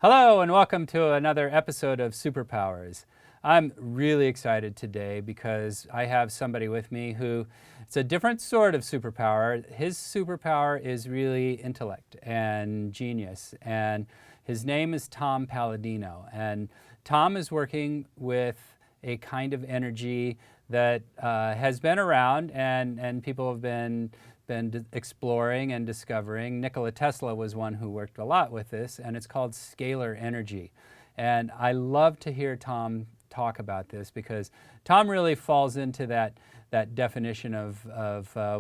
Hello and welcome to another episode of Superpowers. I'm really excited today because I have somebody with me who, it's a different sort of superpower. His superpower is really intellect and genius, and his name is Tom Paladino. And Tom is working with a kind of energy that has been around and people have been exploring and discovering. Nikola Tesla was one who worked a lot with this, and it's called scalar energy. And I love to hear Tom talk about this because Tom really falls into that definition of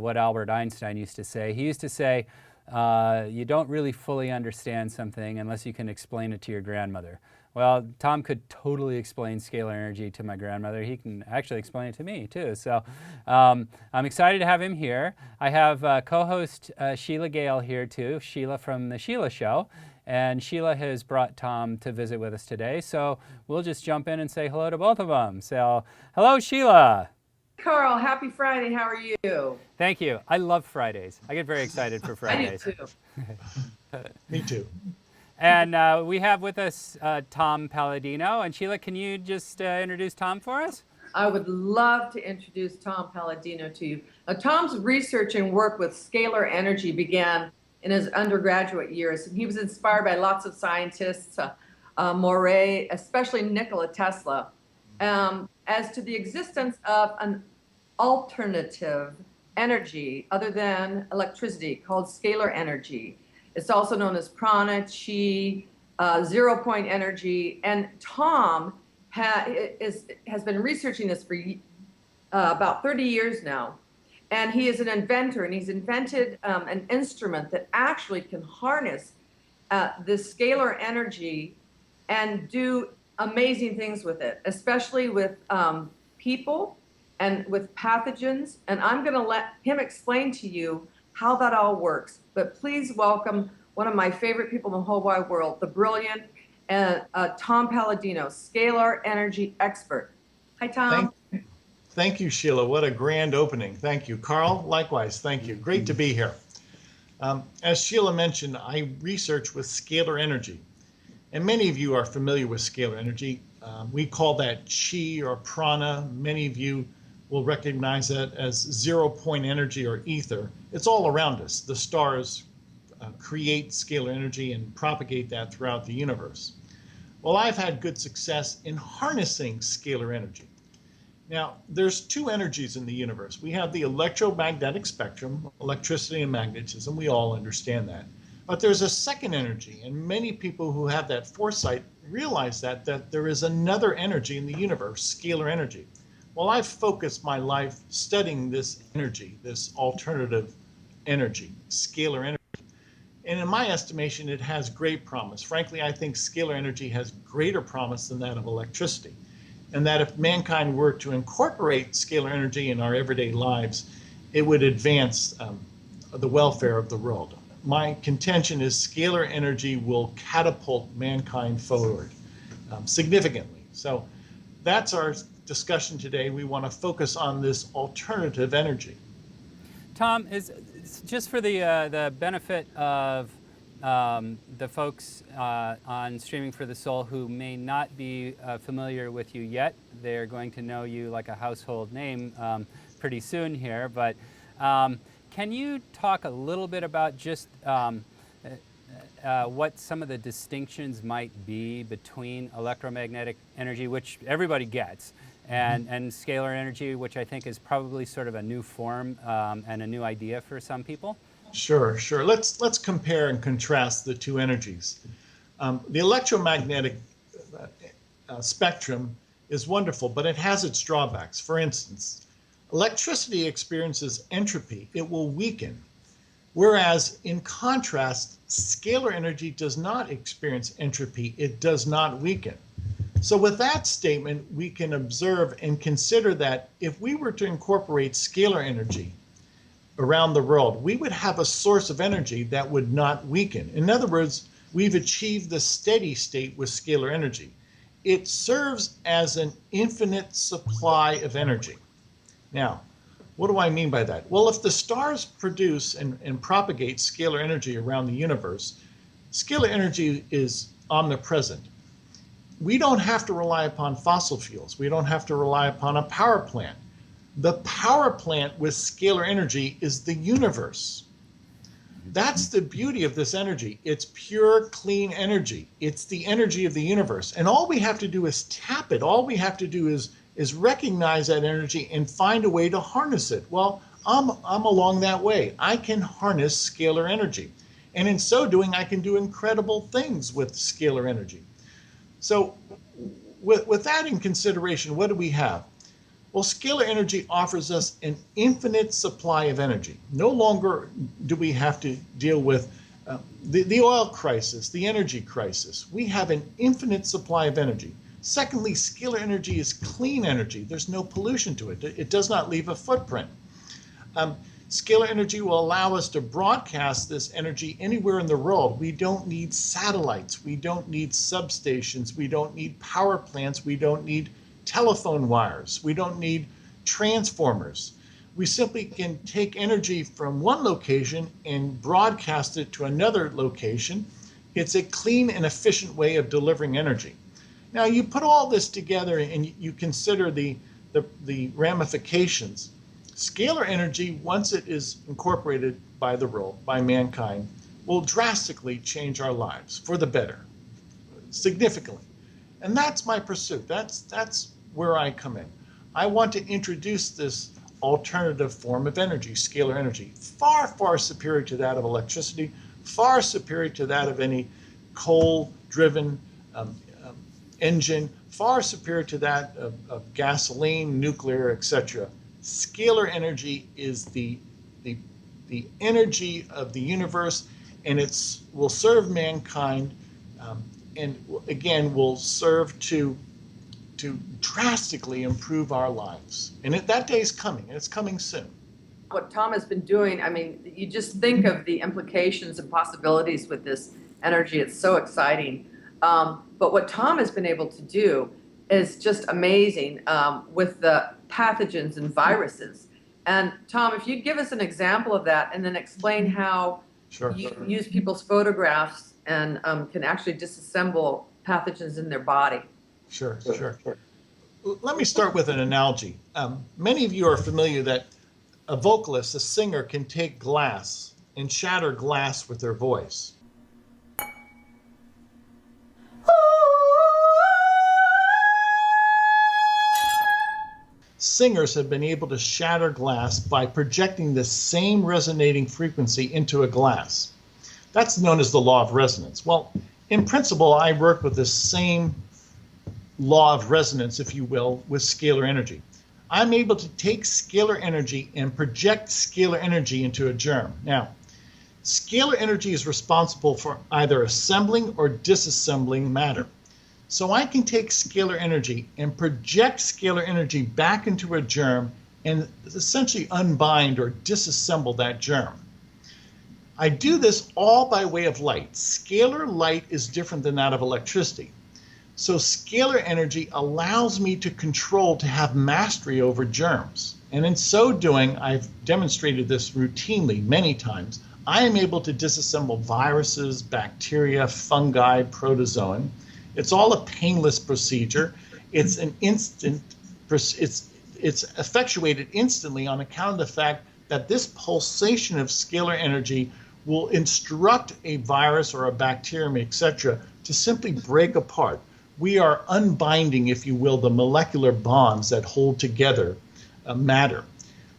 what Albert Einstein used to say. He used to say, you don't really fully understand something unless you can explain it to your grandmother. Well, Tom could totally explain scalar energy to my grandmother. He can actually explain it to me, too. So I'm excited to have him here. I have co-host Sheila Gale here, too, Sheila from The Sheila Show. And Sheila has brought Tom to visit with us today. So we'll just jump in and say hello to both of them. So hello, Sheila. Karl, happy Friday. How are you? Thank you. I love Fridays. I get very excited for Fridays. I do, too. Me too. And we have with us Tom Paladino. And Sheila, can you just introduce Tom for us? I would love to introduce Tom Paladino to you. Tom's research and work with scalar energy began in his undergraduate years. And he was inspired by lots of scientists, Moray, especially Nikola Tesla, as to the existence of an alternative energy other than electricity called scalar energy. It's also known as prana, chi, zero-point energy. And Tom has been researching this for about 30 years now. And he is an inventor, and he's invented an instrument that actually can harness this scalar energy and do amazing things with it, especially with people and with pathogens. And I'm going to let him explain to you how that all works. But please welcome one of my favorite people in the whole wide world, the brilliant Tom Paladino, scalar energy expert. Hi, Tom. Thank you, Sheila. What a grand opening. Thank you. Karl, likewise, thank you. Great to be here. As Sheila mentioned, I research with scalar energy. And many of you are familiar with scalar energy. We call that chi or prana. Many of you will recognize that as zero-point energy or ether. It's all around us. The stars create scalar energy and propagate that throughout the universe. Well, I've had good success in harnessing scalar energy. Now, there's two energies in the universe. We have the electromagnetic spectrum, electricity and magnetism. We all understand that. But there's a second energy, and many people who have that foresight realize that there is another energy in the universe, scalar energy. Well, I've focused my life studying this energy, this alternative energy, scalar energy. And in my estimation, it has great promise. Frankly, I think scalar energy has greater promise than that of electricity. And that if mankind were to incorporate scalar energy in our everyday lives, it would advance the welfare of the world. My contention is scalar energy will catapult mankind forward significantly. So that's our discussion today. We want to focus on this alternative energy. Tom, is just for the benefit of the folks on Streaming for the Soul who may not be familiar with you yet. They're going to know you like a household name pretty soon here. But can you talk a little bit about just what some of the distinctions might be between electromagnetic energy, which everybody gets, and scalar energy, which I think is probably sort of a new form and a new idea for some people? Sure. Let's compare and contrast the two energies. The electromagnetic spectrum is wonderful, but it has its drawbacks. For instance, electricity experiences entropy. It will weaken. Whereas, in contrast, scalar energy does not experience entropy. It does not weaken. So with that statement, we can observe and consider that if we were to incorporate scalar energy around the world, we would have a source of energy that would not weaken. In other words, we've achieved the steady state with scalar energy. It serves as an infinite supply of energy. Now, what do I mean by that? Well, if the stars produce and propagate scalar energy around the universe, scalar energy is omnipresent. We don't have to rely upon fossil fuels. We don't have to rely upon a power plant. The power plant with scalar energy is the universe. That's the beauty of this energy. It's pure, clean energy. It's the energy of the universe. And all we have to do is tap it. All we have to do is recognize that energy and find a way to harness it. Well, I'm along that way. I can harness scalar energy. And in so doing, I can do incredible things with scalar energy. So with that in consideration, what do we have? Well, scalar energy offers us an infinite supply of energy. No longer do we have to deal with the oil crisis, the energy crisis. We have an infinite supply of energy. Secondly, scalar energy is clean energy. There's no pollution to it. It does not leave a footprint. Scalar energy will allow us to broadcast this energy anywhere in the world. We don't need satellites. We don't need substations. We don't need power plants. We don't need telephone wires. We don't need transformers. We simply can take energy from one location and broadcast it to another location. It's a clean and efficient way of delivering energy. Now, you put all this together and you consider the ramifications. Scalar energy, once it is incorporated by the world, by mankind, will drastically change our lives for the better, significantly. And that's my pursuit. That's where I come in. I want to introduce this alternative form of energy, scalar energy, far, far superior to that of electricity, far superior to that of any coal-driven engine, far superior to that of gasoline, nuclear, etc. Scalar energy is the energy of the universe, and it will serve mankind, and again will serve to drastically improve our lives. And that day is coming, and it's coming soon. What Tom has been doing, I mean, you just think of the implications and possibilities with this energy. It's so exciting. But what Tom has been able to do is just amazing with the pathogens and viruses. And Tom, if you'd give us an example of that and then explain how you use people's photographs and can actually disassemble pathogens in their body. Sure. Let me start with an analogy. Many of you are familiar that a vocalist, a singer, can take glass and shatter glass with their voice. Singers have been able to shatter glass by projecting the same resonating frequency into a glass. That's known as the law of resonance. Well, in principle, I work with the same law of resonance, if you will, with scalar energy. I'm able to take scalar energy and project scalar energy into a germ. Now, scalar energy is responsible for either assembling or disassembling matter. So I can take scalar energy and project scalar energy back into a germ and essentially unbind or disassemble that germ. I do this all by way of light. Scalar light is different than that of electricity. So scalar energy allows me to control, to have mastery over germs. And in so doing, I've demonstrated this routinely many times. I am able to disassemble viruses, bacteria, fungi, protozoan. It's all a painless procedure. It's an instant, it's effectuated instantly on account of the fact that this pulsation of scalar energy will instruct a virus or a bacterium, etc., to simply break apart. We are unbinding, if you will, the molecular bonds that hold together matter.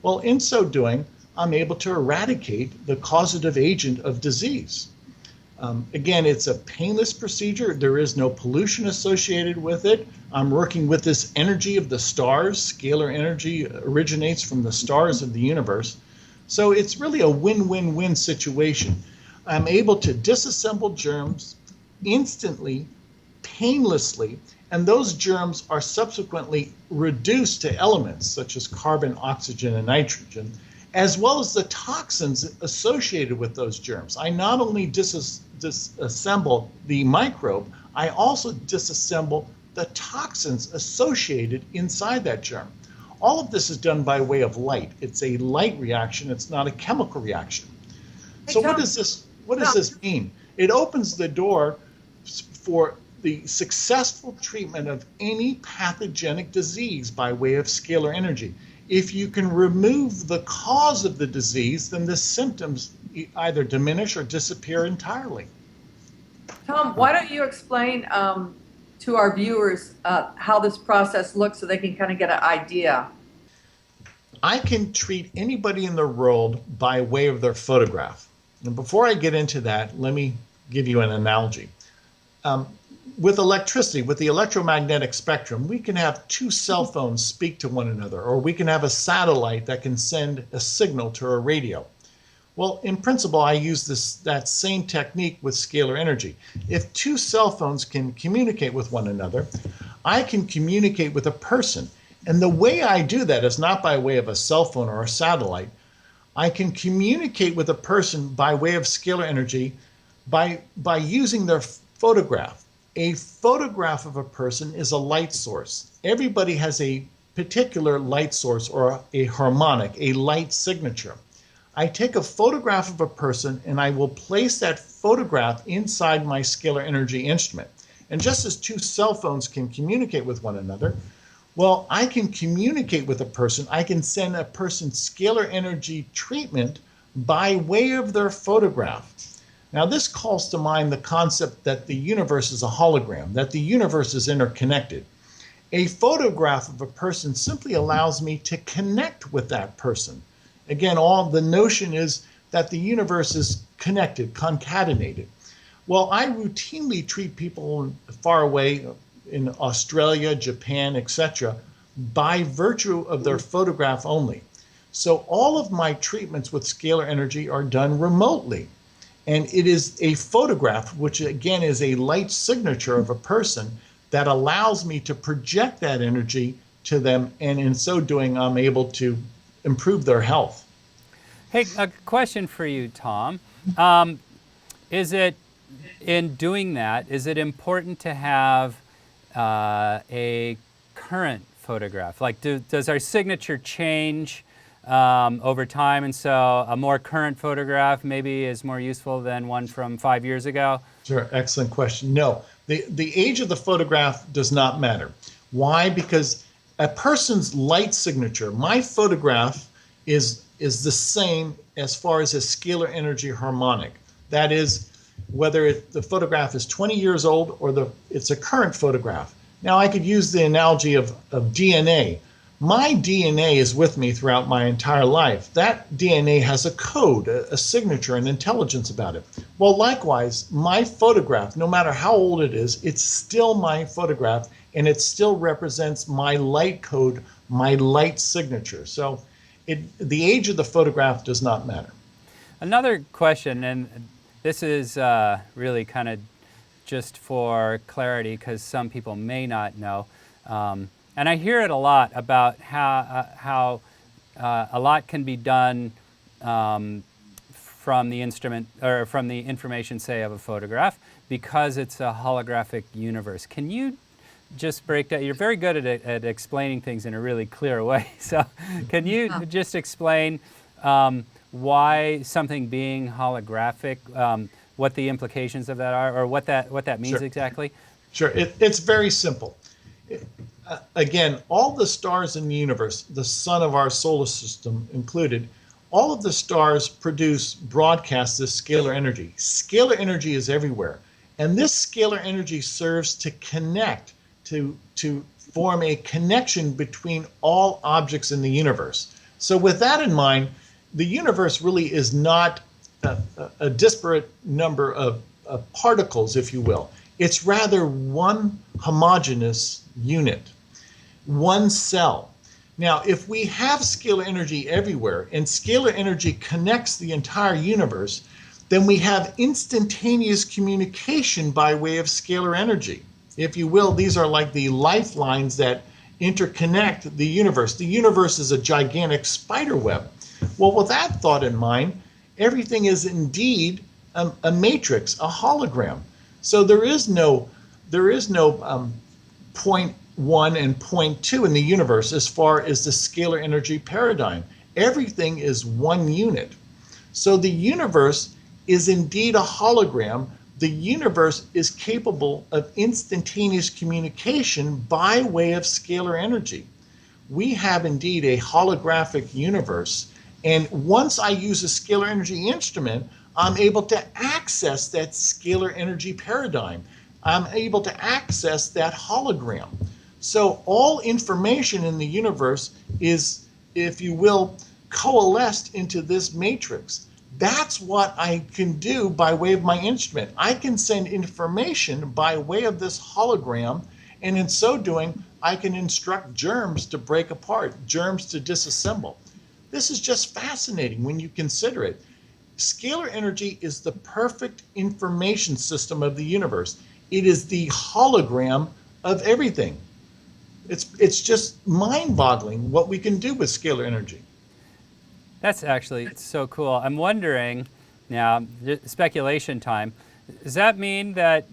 Well, in so doing, I'm able to eradicate the causative agent of disease. Again, it's a painless procedure. There is no pollution associated with it. I'm working with this energy of the stars. Scalar energy originates from the stars of the universe. So it's really a win-win-win situation. I'm able to disassemble germs instantly, painlessly, and those germs are subsequently reduced to elements such as carbon, oxygen, and nitrogen, as well as the toxins associated with those germs. I not only disassemble the microbe, I also disassemble the toxins associated inside that germ. All of this is done by way of light. It's a light reaction. It's not a chemical reaction. So what does this mean? It opens the door for the successful treatment of any pathogenic disease by way of scalar energy. If you can remove the cause of the disease, then the symptoms either diminish or disappear entirely. Tom, why don't you explain to our viewers how this process looks so they can kind of get an idea? I can treat anybody in the world by way of their photograph. And before I get into that, let me give you an analogy. With electricity, with the electromagnetic spectrum, we can have two cell phones speak to one another, or we can have a satellite that can send a signal to a radio. Well, in principle, I use that same technique with scalar energy. If two cell phones can communicate with one another, I can communicate with a person. And the way I do that is not by way of a cell phone or a satellite. I can communicate with a person by way of scalar energy by using their photograph. A photograph of a person is a light source. Everybody has a particular light source or a harmonic, a light signature. I take a photograph of a person and I will place that photograph inside my scalar energy instrument. And just as two cell phones can communicate with one another, well, I can communicate with a person. I can send a person scalar energy treatment by way of their photograph. Now, this calls to mind the concept that the universe is a hologram, that the universe is interconnected. A photograph of a person simply allows me to connect with that person. Again, the notion is that the universe is connected, concatenated. Well, I routinely treat people far away in Australia, Japan, etc., by virtue of their photograph only. So all of my treatments with scalar energy are done remotely. And it is a photograph, which again is a light signature of a person, that allows me to project that energy to them. And in so doing, I'm able to improve their health. Hey, a question for you, Tom. Is it, in doing that, is it important to have a current photograph? Like, does our signature change over time, and so a more current photograph maybe is more useful than one from 5 years ago? Sure, excellent question. No, the age of the photograph does not matter. Why? Because a person's light signature, my photograph is the same as far as a scalar energy harmonic. That is, whether the photograph is 20 years old or it's a current photograph. Now, I could use the analogy of DNA. My DNA is with me throughout my entire life. That DNA has a code, a signature, an intelligence about it. Well, likewise, my photograph, no matter how old it is, it's still my photograph, and it still represents my light code, my light signature. So the age of the photograph does not matter. Another question, and this is really kind of just for clarity, because some people may not know. And I hear it a lot about how a lot can be done from the instrument or from the information, say, of a photograph, because it's a holographic universe. Can you just break that? You're very good at explaining things in a really clear way. So can you just explain why something being holographic, what the implications of that are, or what that means exactly? Sure, it's very simple. Again, all the stars in the universe, the sun of our solar system included, all of the stars broadcast this scalar energy. Scalar energy is everywhere. And this scalar energy serves to connect, to form a connection between all objects in the universe. So with that in mind, the universe really is not a disparate number of particles, if you will. It's rather one homogeneous unit, one cell. Now, if we have scalar energy everywhere and scalar energy connects the entire universe, then we have instantaneous communication by way of scalar energy. If you will, these are like the lifelines that interconnect the universe. The universe is a gigantic spider web. Well, with that thought in mind, everything is indeed a matrix, a hologram. So there is no point 1 and point 2 in the universe as far as the scalar energy paradigm. Everything is one unit. So the universe is indeed a hologram the universe is capable of instantaneous communication by way of scalar energy. We have indeed a holographic universe, and once I use a scalar energy instrument, I'm able to access that scalar energy paradigm. I'm able to access that hologram. So all information in the universe is, if you will, coalesced into this matrix. That's what I can do by way of my instrument. I can send information by way of this hologram, and in so doing, I can instruct germs to break apart, germs to disassemble. This is just fascinating when you consider it. Scalar energy is the perfect information system of the universe. It is the hologram of everything. It's just mind-boggling what we can do with scalar energy. That's actually so cool. I'm wondering now, speculation time. Does that mean that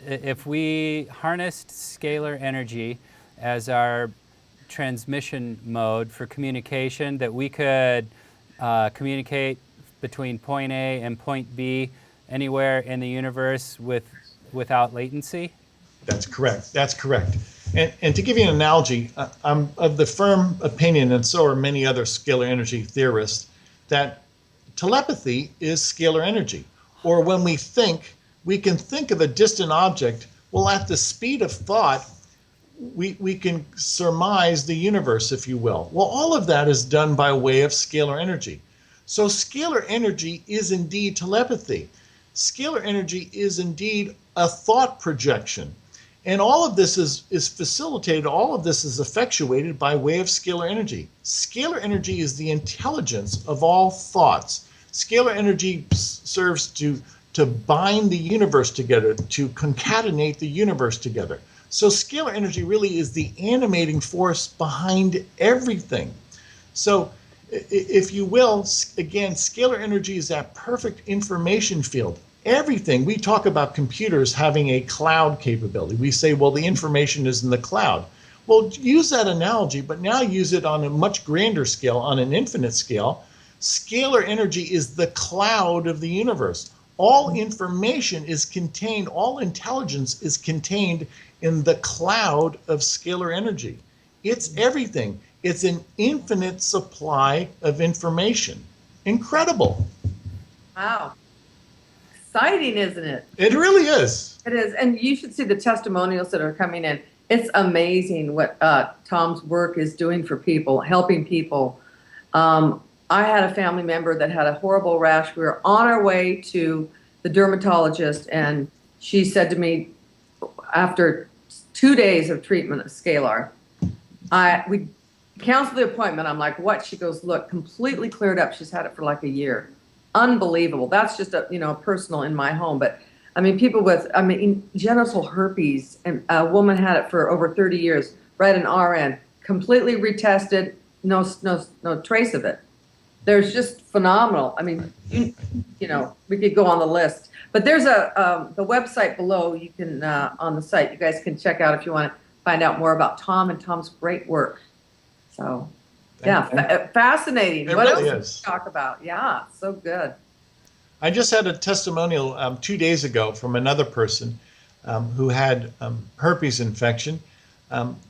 if we harnessed scalar energy as our transmission mode for communication, that we could communicate between point A and point B anywhere in the universe without latency? That's correct. That's correct. And to give you an analogy, I'm of the firm opinion, and so are many other scalar energy theorists, that telepathy is scalar energy. Or when we think, we can think of a distant object. Well, at the speed of thought, we can surmise the universe, if you will. Well, all of that is done by way of scalar energy. So scalar energy is indeed telepathy. Scalar energy is indeed a thought projection. And all of this is facilitated, all of this is effectuated by way of scalar energy. Scalar energy is the intelligence of all thoughts. Scalar energy serves to bind the universe together, to concatenate the universe together. So scalar energy really is the animating force behind everything. So if you will, again, scalar energy is that perfect information field. Everything, we talk about computers having a cloud capability. We say, well, the information is in the cloud. Well, use that analogy, but now use it on a much grander scale, on an infinite scale. Scalar energy is the cloud of the universe. All information is contained, all intelligence is contained in the cloud of scalar energy. It's everything. It's an infinite supply of information. Incredible. Wow. Exciting, isn't it? It really is. It is. And you should see the testimonials that are coming in. It's amazing what Tom's work is doing for people, helping people. I had a family member that had a horrible rash. We were on our way to the dermatologist, and she said to me, after 2 days of treatment of scalar, we canceled the appointment. I'm like, what? She goes, look, completely cleared up. She's had it for like a year. Unbelievable. That's just a personal in my home. But I mean, people with genital herpes, and a woman had it for over 30 years, right? An RN, completely retested, no trace of it. There's just phenomenal. I mean, you know, we could go on the list, but there's the website below. You can on the site, you guys can check out if you want to find out more about Tom and Tom's great work. So. Yeah, fascinating. It what really else is. To talk about? Yeah, so good. I just had a testimonial 2 days ago from another person who had herpes infection.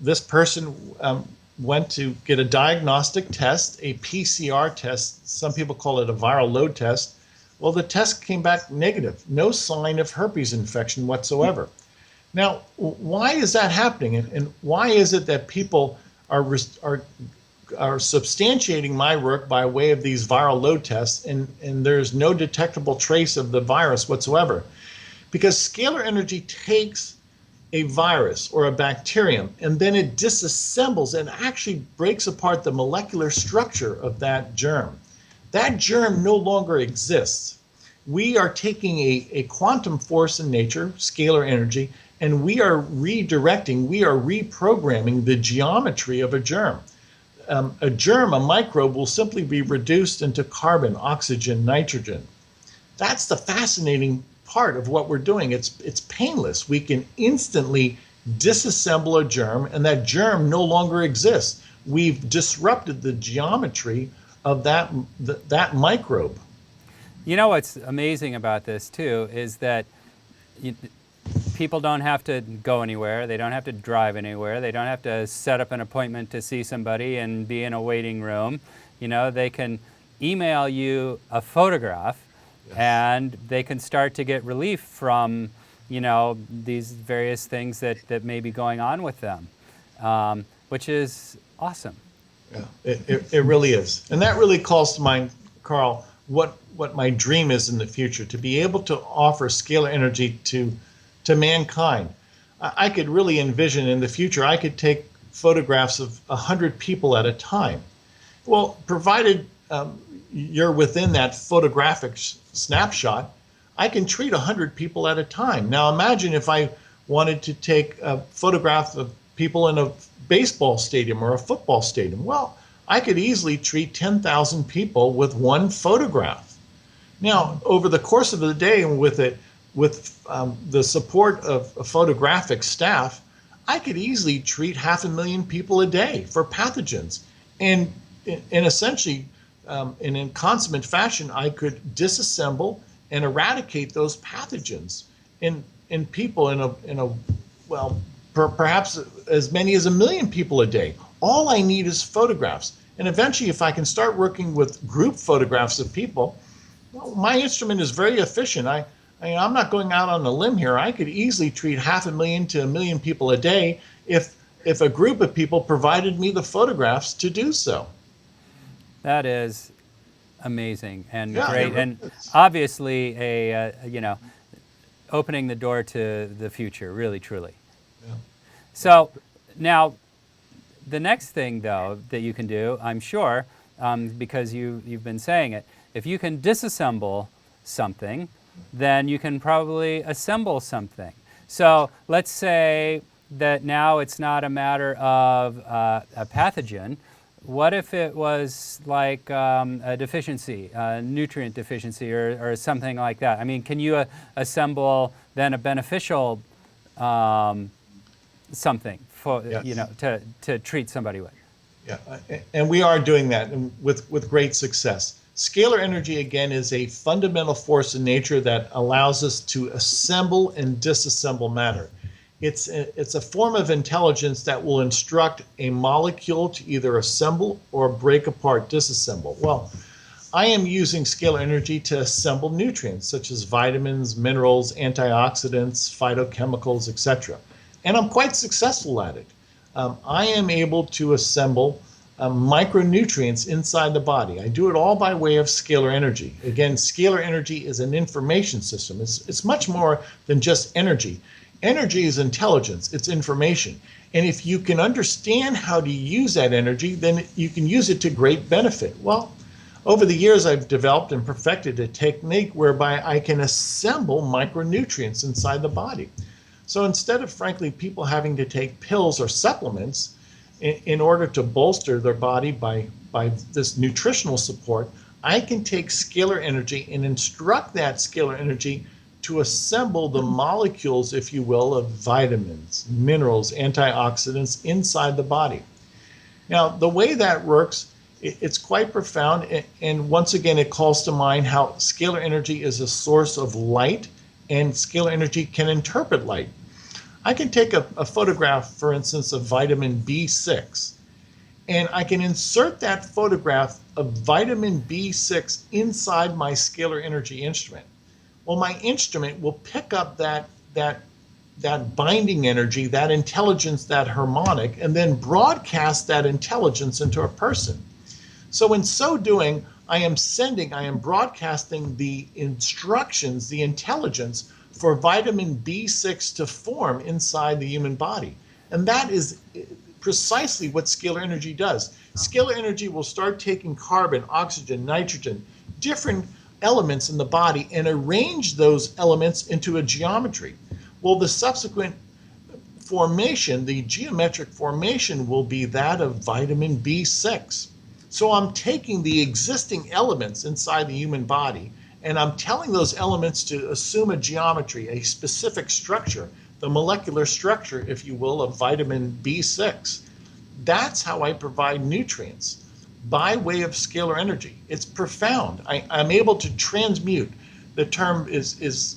This person went to get a diagnostic test, a PCR test. Some people call it a viral load test. Well, the test came back negative, no sign of herpes infection whatsoever. Now, why is that happening? And why is it that people are substantiating my work by way of these viral load tests, and there's no detectable trace of the virus whatsoever? Because scalar energy takes a virus or a bacterium, and then it disassembles and actually breaks apart the molecular structure of that germ. That germ no longer exists. We are taking a quantum force in nature, scalar energy, and we are redirecting, we are reprogramming the geometry of a germ. A germ, a microbe, will simply be reduced into carbon, oxygen, nitrogen. That's the fascinating part of what we're doing. It's painless. We can instantly disassemble a germ, and that germ no longer exists. We've disrupted the geometry of that microbe. You know what's amazing about this too is that you, people don't have to go anywhere. They don't have to drive anywhere. They don't have to set up an appointment to see somebody and be in a waiting room. You know, they can email you a photograph, Yes. and they can start to get relief from, you know, these various things that may be going on with them, which is awesome. Yeah, it really is. And that really calls to mind, Karl, what my dream is in the future, to be able to offer scalar energy to mankind. I could really envision in the future, I could take photographs of 100 people at a time. Well, provided you're within that photographic snapshot, I can treat 100 people at a time. Now imagine if I wanted to take photographs of people in a baseball stadium or a football stadium. Well, I could easily treat 10,000 people with one photograph. Now, over the course of the day, and with the support of a photographic staff, I could easily treat 500,000 people a day for pathogens. And essentially, in consummate fashion, I could disassemble and eradicate those pathogens in people perhaps as many as 1 million people a day. All I need is photographs. And eventually, if I can start working with group photographs of people, well, my instrument is very efficient. I'm not going out on a limb here. I could easily treat 500,000 to 1 million people a day if a group of people provided me the photographs to do so. That is amazing and Yeah, great, and obviously opening the door to the future, really, truly. Yeah. So now, the next thing, though, that you can do, I'm sure, because you've been saying it, if you can disassemble something, then you can probably assemble something. So let's say that now it's not a matter of a pathogen. What if it was like a deficiency, a nutrient deficiency, or something like that? I mean, can you assemble then a beneficial something for Yes. to treat somebody with? Yeah, and we are doing that with great success. Scalar energy, again, is a fundamental force in nature that allows us to assemble and disassemble matter. It's a form of intelligence that will instruct a molecule to either assemble or break apart, disassemble. Well, I am using scalar energy to assemble nutrients such as vitamins, minerals, antioxidants, phytochemicals, etc. And I'm quite successful at it. I am able to assemble micronutrients inside the body. I do it all by way of scalar energy. Again, scalar energy is an information system. It's much more than just energy. Energy is intelligence, it's information. And if you can understand how to use that energy, then you can use it to great benefit. Well, over the years, I've developed and perfected a technique whereby I can assemble micronutrients inside the body. So instead of, frankly, people having to take pills or supplements in order to bolster their body by this nutritional support, I can take scalar energy and instruct that scalar energy to assemble the molecules, if you will, of vitamins, minerals, antioxidants inside the body. Now, the way that works, it's quite profound. And once again, it calls to mind how scalar energy is a source of light, and scalar energy can interpret light. I can take a photograph, for instance, of vitamin B6, and I can insert that photograph of vitamin B6 inside my scalar energy instrument. Well, my instrument will pick up that binding energy, that intelligence, that harmonic, and then broadcast that intelligence into a person. So in so doing, I am broadcasting the instructions, the intelligence for vitamin B6 to form inside the human body. And that is precisely what scalar energy does. Scalar energy will start taking carbon, oxygen, nitrogen, different elements in the body, and arrange those elements into a geometry. Well, the subsequent formation, the geometric formation, will be that of vitamin B6. So I'm taking the existing elements inside the human body, and I'm telling those elements to assume a geometry, a specific structure, the molecular structure, if you will, of vitamin B6. That's how I provide nutrients. by way of scalar energy. It's profound. I'm able to transmute. The term is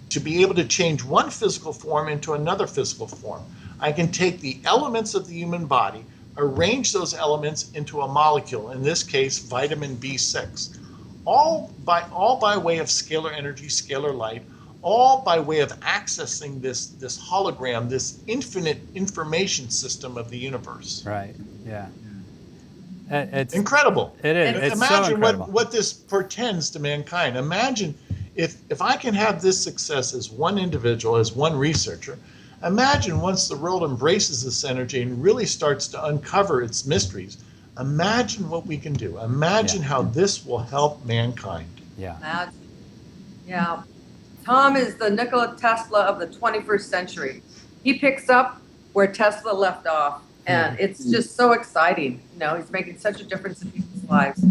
to be able to change one physical form into another physical form. I can take the elements of the human body, arrange those elements into a molecule, in this case, vitamin B6, all by way of scalar energy, scalar light, all by way of accessing this hologram, this infinite information system of the universe. Right. Yeah. It's incredible. It is. It's Imagine so incredible. what this portends to mankind. Imagine if I can have this success as one individual, as one researcher. Imagine once the world embraces this energy and really starts to uncover its mysteries. Imagine what we can do. Imagine how this will help mankind. Yeah. Yeah. Tom is the Nikola Tesla of the 21st century. He picks up where Tesla left off, and it's just so exciting. You know, he's making such a difference in people's lives.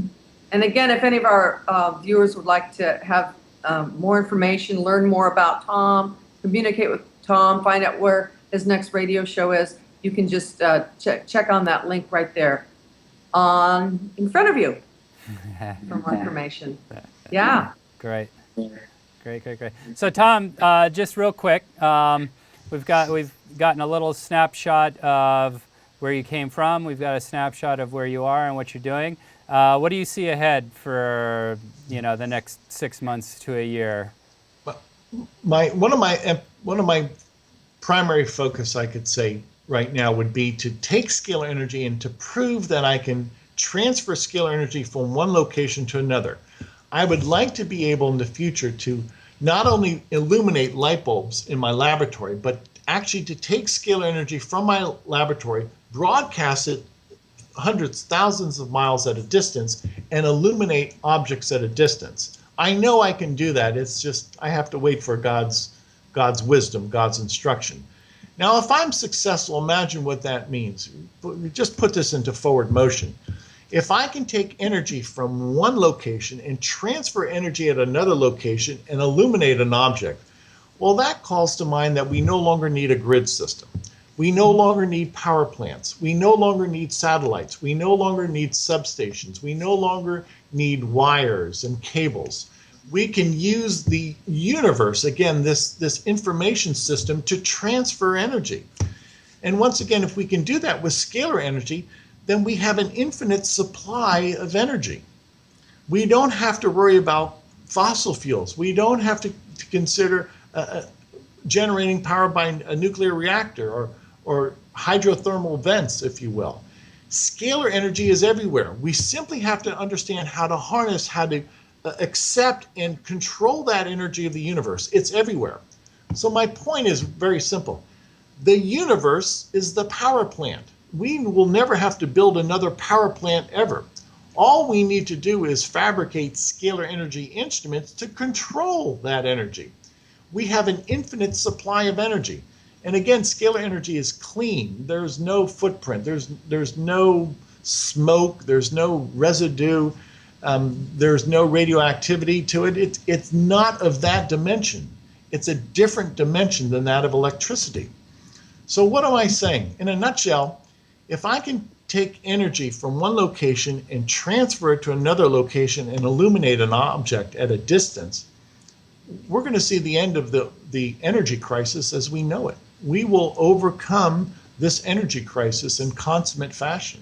And again, if any of our viewers would like to have more information, learn more about Tom, communicate with Tom, find out where his next radio show is, you can just check on that link right there in front of you for more information. Yeah. Great. So Tom, just real quick, we've gotten a little snapshot of where you came from. We've got a snapshot of where you are and what you're doing. What do you see ahead for the next 6 months to a year? One of my primary focus, I could say right now, would be to take scalar energy and to prove that I can transfer scalar energy from one location to another. I would like to be able in the future to not only illuminate light bulbs in my laboratory, but actually to take scalar energy from my laboratory, broadcast it hundreds, thousands of miles at a distance, and illuminate objects at a distance. I know I can do that. It's just I have to wait for God's wisdom, God's instruction. Now, if I'm successful, imagine what that means. Just put this into forward motion. If I can take energy from one location and transfer energy at another location and illuminate an object, well, that calls to mind that we no longer need a grid system. We no longer need power plants. We no longer need satellites. We no longer need substations. We no longer need wires and cables. We can use the universe, again, this information system, to transfer energy. And once again, if we can do that with scalar energy, then we have an infinite supply of energy. We don't have to worry about fossil fuels. We don't have to consider generating power by a nuclear reactor or hydrothermal vents, if you will. Scalar energy is everywhere. We simply have to understand how to harness, how to accept and control that energy of the universe. It's everywhere. So my point is very simple. The universe is the power plant. We will never have to build another power plant ever. All we need to do is fabricate scalar energy instruments to control that energy. We have an infinite supply of energy. And again, scalar energy is clean. There's no footprint. There's no smoke. There's no residue. There's no radioactivity to it. It's not of that dimension. It's a different dimension than that of electricity. So what am I saying? In a nutshell, if I can take energy from one location and transfer it to another location and illuminate an object at a distance, we're going to see the end of the energy crisis as we know it. We will overcome this energy crisis in consummate fashion.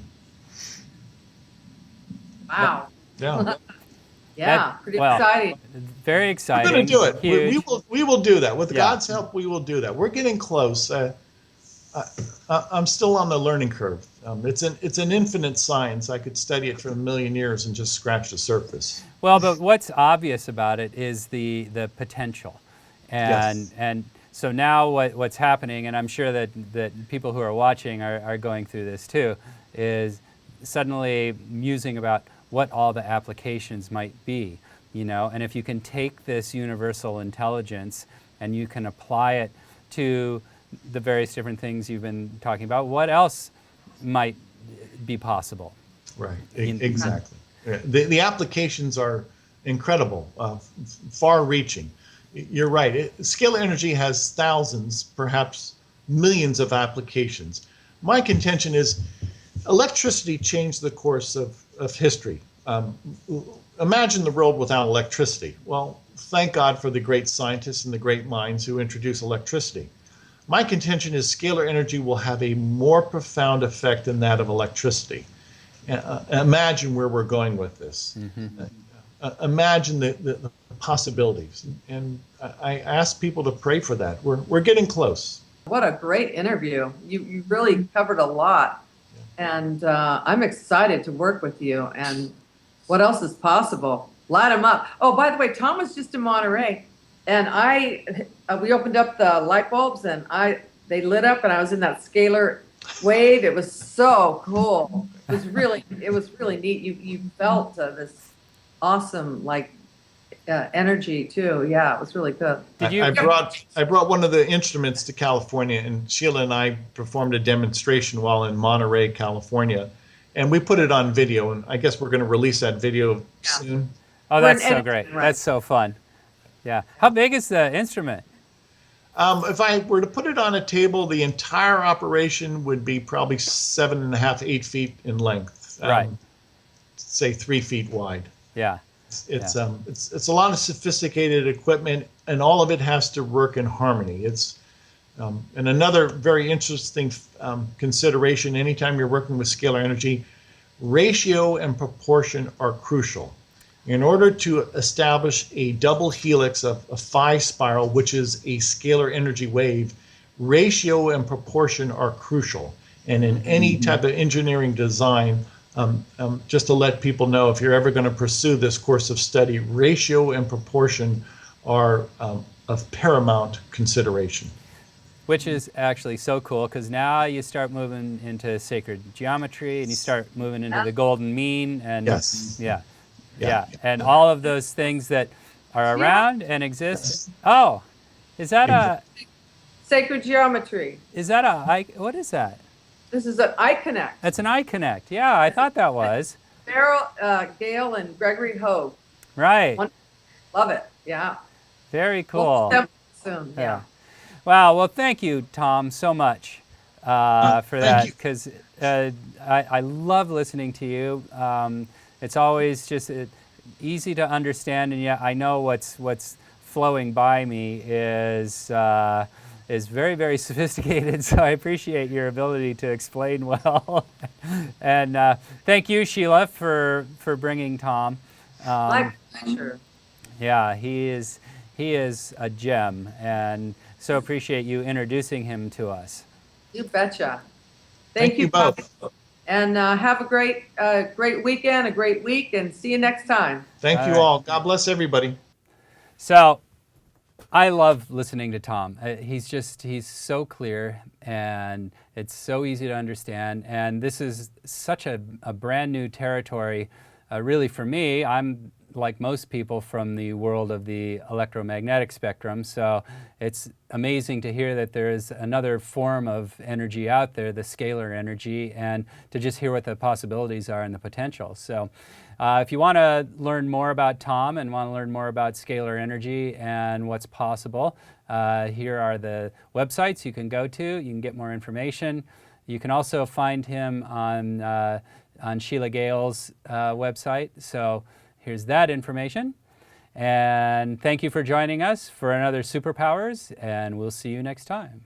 Wow. Yeah. Yeah, pretty exciting. Very exciting. We're going to do it. Huge. We will do that. With God's help, we will do that. We're getting close. I'm still on the learning curve. It's an infinite science. I could study it for a million years and just scratch the surface. Well, but what's obvious about it is the potential, and so now what's happening, and I'm sure that people who are watching are going through this too, is suddenly musing about what all the applications might be, and if you can take this universal intelligence and you can apply it to the various different things you've been talking about, what else might be possible? Right, exactly. The applications are incredible, far-reaching. You're right. Scalar energy has thousands, perhaps millions of applications. My contention is electricity changed the course of of history. Imagine the world without electricity. Well, thank God for the great scientists and the great minds who introduced electricity. My contention is scalar energy will have a more profound effect than that of electricity. Imagine where we're going with this. Imagine the possibilities. And I ask people to pray for that. We're getting close. What a great interview. You really covered a lot. And I'm excited to work with you. And what else is possible? Light them up. Oh, by the way, Tom was just in Monterey. And we opened up the light bulbs and they lit up and I was in that scalar wave. It was so cool. It was really neat. You felt this awesome energy too. Yeah, it was really good. I brought one of the instruments to California, and Sheila and I performed a demonstration while in Monterey, California, and we put it on video. And I guess we're going to release that video soon. Oh, that's so great. Right. That's so fun. Yeah. How big is the instrument? If I were to put it on a table, the entire operation would be probably 7.5, 8 feet in length. Right. Say 3 feet wide. Yeah. It's a lot of sophisticated equipment, and all of it has to work in harmony. And another very interesting consideration anytime you're working with scalar energy, ratio and proportion are crucial. In order to establish a double helix of a phi spiral, which is a scalar energy wave, ratio and proportion are crucial. And in any type of engineering design, just to let people know, if you're ever going to pursue this course of study, ratio and proportion are of paramount consideration. Which is actually so cool, because now you start moving into sacred geometry and you start moving into the golden mean. And yes. Yeah, and all of those things that are around and exist. Oh, is that a sacred geometry? Is that what is that? This is an I-connect. That's an I-connect. Yeah, I thought that was. Sheila Gale and Gregory Hogue. Right. Love it. Yeah. Very cool. We'll soon. Yeah. Wow. Well, thank you, Tom, so much for that, because I love listening to you. It's always just easy to understand, and yet I know what's flowing by me is very, very sophisticated. So I appreciate your ability to explain well. And thank you, Sheila, for bringing Tom. My pleasure. Yeah, he is a gem, and so appreciate you introducing him to us. You betcha. Thank you both. And have a great weekend, a great week, and see you next time. Thank you all. God bless everybody. So I love listening to Tom. He's so clear, and it's so easy to understand. And this is such a brand new territory, really, for me. I'm like most people from the world of the electromagnetic spectrum, so it's amazing to hear that there is another form of energy out there, the scalar energy, and to just hear what the possibilities are and the potential. So if you want to learn more about Tom and want to learn more about scalar energy and what's possible, here are the websites you can go to. You can get more information. You can also find him on Sheila Gale's website. So here's that information. And thank you for joining us for another Superpowers, and we'll see you next time.